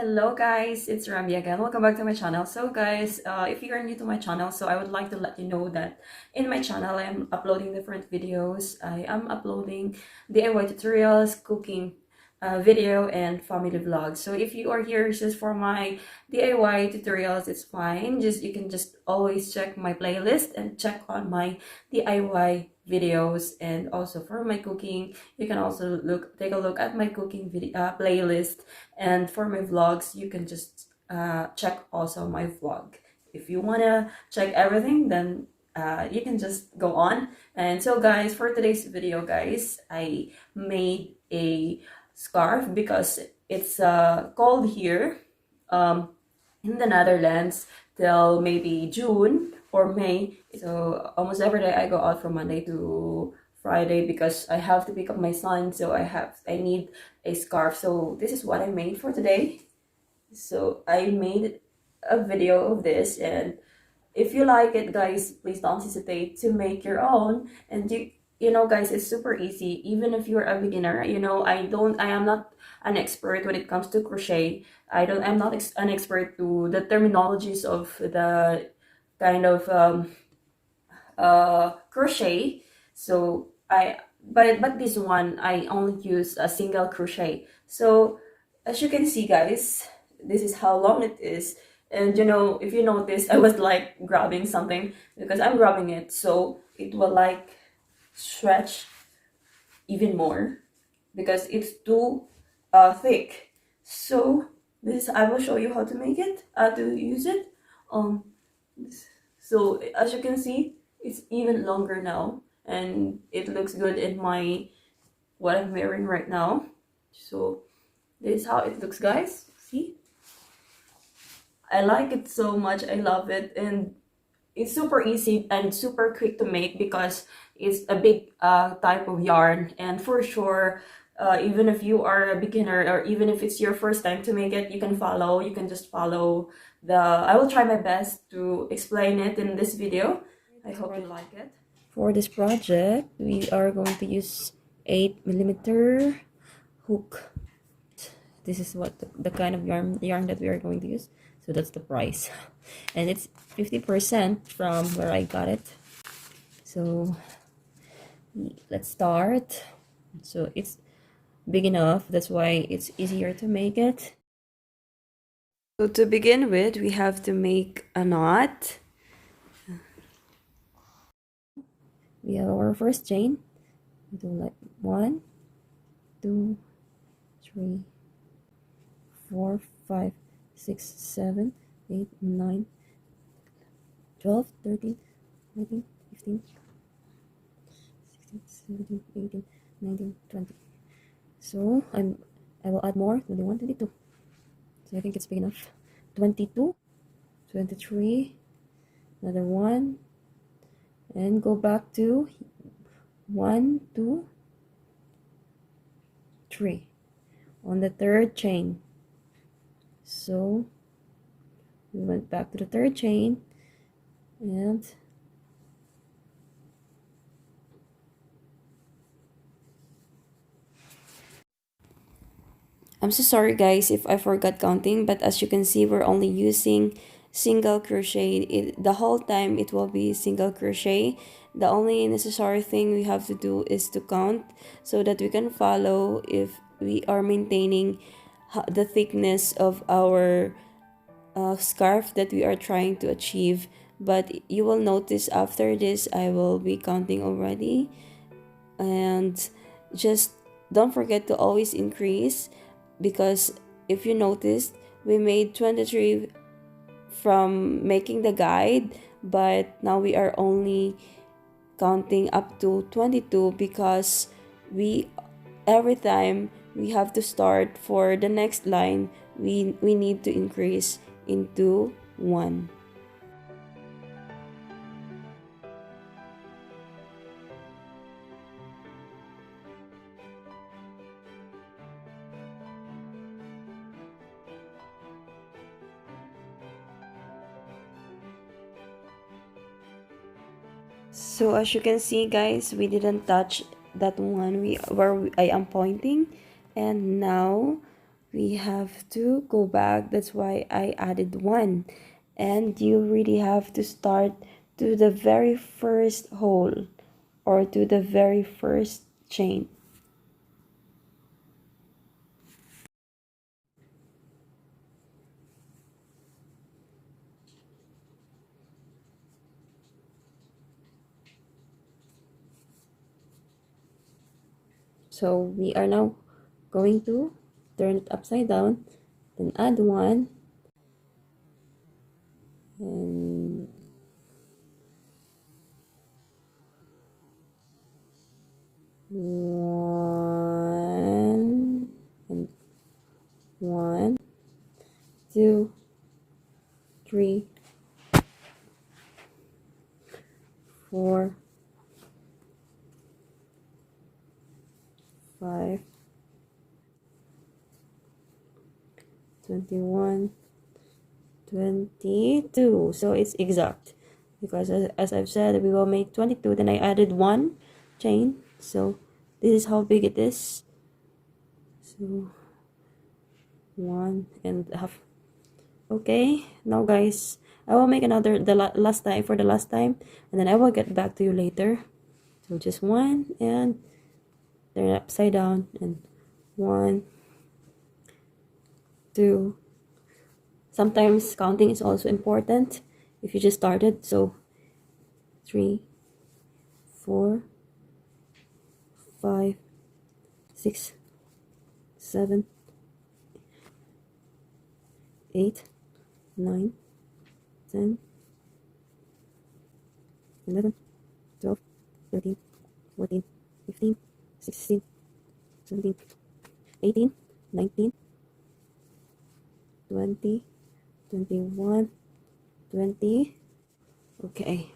Hello guys, it's Rami again. Welcome back to my channel. So guys, if you are new to my channel, so I would like to let you know that in my channel I am uploading different videos. I am uploading DIY tutorials, cooking video, and family vlogs. So if you are here just for my DIY tutorials, it's fine. You can just always check my playlist and check on my DIY videos. And also for my cooking, you can also take a look at my cooking video playlist. And for my vlogs, you can just check also my vlog. If you want to check everything, then you can just go on. And so guys, for today's video guys, I made a scarf because it's cold here in the Netherlands till maybe June or May. So almost every day I go out from Monday to Friday because I have to pick up my son, so I need a scarf. So this is what I made for today. So I made a video of this, and if you like it guys, please don't hesitate to make your own. And you know guys, it's super easy. Even if you're a beginner, you know, I am not an expert when it comes to crochet. I'm not an expert to the terminologies of the kind of crochet. So but this one I only use a single crochet. So as you can see guys, this is how long it is. And you know, if you notice, I was like grabbing something because I'm grabbing it, so it will like stretch even more because it's too thick. So this, I will show you how to make it, to use it. So as you can see, it's even longer now, and it looks good in my what I'm wearing right now. So this is how it looks guys. See, I like it so much. I love it, and it's super easy and super quick to make because it's a big type of yarn. And for sure, even if you are a beginner or even if it's your first time to make it, you can just follow I will try my best to explain it in this video. I hope you like it. For this project, we are going to use 8mm hook. This is what the kind of yarn that we are going to use. So that's the price, and it's 50% from where I got it. So let's start. So it's big enough, that's why it's easier to make it. So to begin with, we have to make a knot. We have our first chain. We do like 1 2 3 4 5 6 7 8 9 12 13 14 15 16 17 18 19 20. So I will add more. 21 22. So I think it's big enough. 22 23, another 1, and go back to 1 2 3 on the third chain. So we went back to the third chain, and I'm so sorry guys if I forgot counting, but as you can see, we're only using single crochet. The whole time it will be single crochet. The only necessary thing we have to do is to count so that we can follow if we are maintaining the thickness of our scarf that we are trying to achieve. But you will notice after this I will be counting already, and just don't forget to always increase, because if you noticed, we made 23 from making the guide, but now we are only counting up to 22 because every time we have to start for the next line, we need to increase into 1. So as you can see guys, we didn't touch that one where I am pointing, and now we have to go back. That's why I added 1. And you really have to start to the very first hole or to the very first chain. So we are now going to turn it upside down, then add 1, and 1, and 1, 2, 3, 4, 5, 21, 22. So it's exact because as I've said, we will make 22. Then I added 1 chain. So this is how big it is. So 1.5. Okay, now guys, I will make another last time for the last time, and then I will get back to you later. So just 1 and turn it upside down, and 1, 2. Sometimes counting is also important if you just started. So 3, 4, 5, 6, 7, 8, 9, 10, 11, 12, 13, 14, 15, 16, 17, 18, 19, 20, 21, 20. Okay,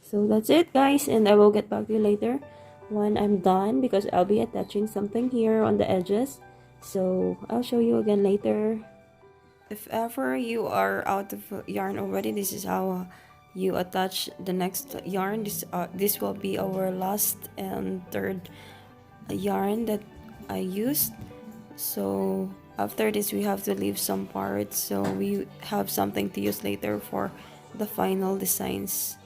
so that's it guys, and I will get back to you later when I'm done because I'll be attaching something here on the edges. So I'll show you again later. If ever you are out of yarn already, this is how you attach the next yarn. This will be our last and third yarn that I used. So after this we have to leave some parts so we have something to use later for the final designs.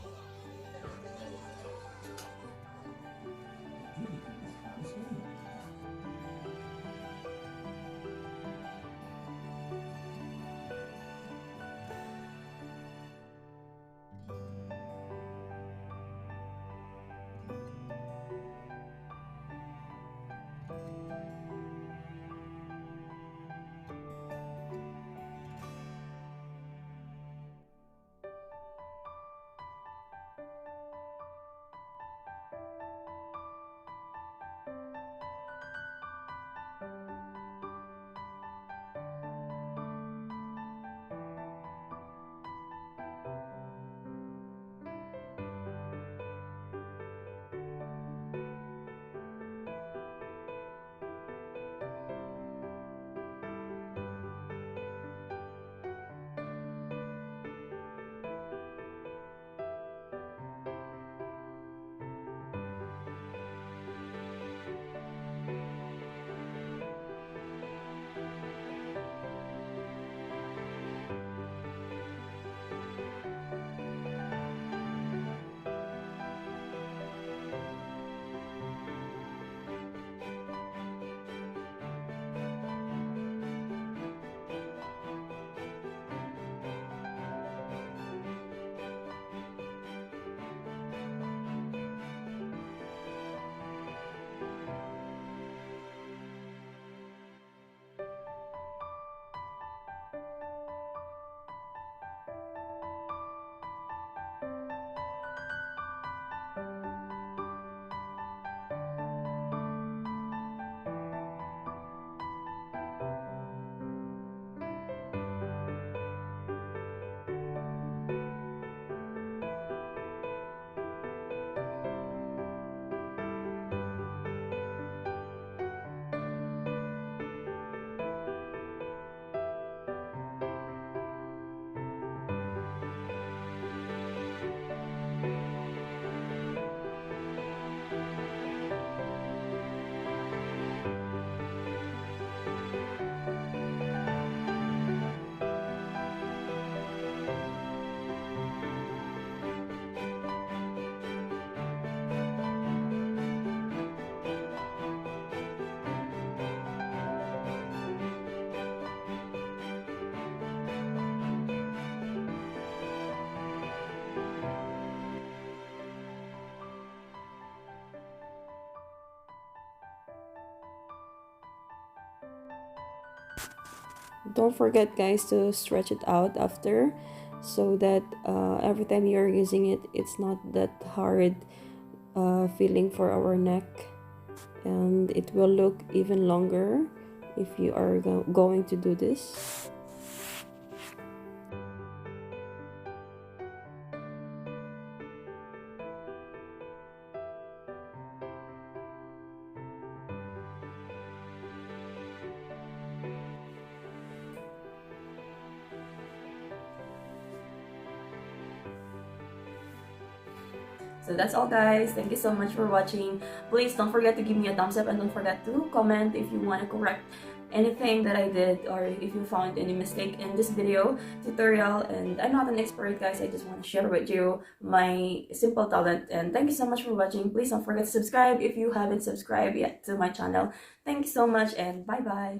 Don't forget, guys, to stretch it out after, so that every time you're using it, it's not that hard feeling for our neck, and it will look even longer if you are going to do this. So that's all, guys. Thank you so much for watching. Please don't forget to give me a thumbs up, and don't forget to comment if you want to correct anything that I did, or if you found any mistake in this video tutorial. And I'm not an expert, guys. I just want to share with you my simple talent. And thank you so much for watching. Please don't forget to subscribe if you haven't subscribed yet to my channel. Thank you so much, and bye bye.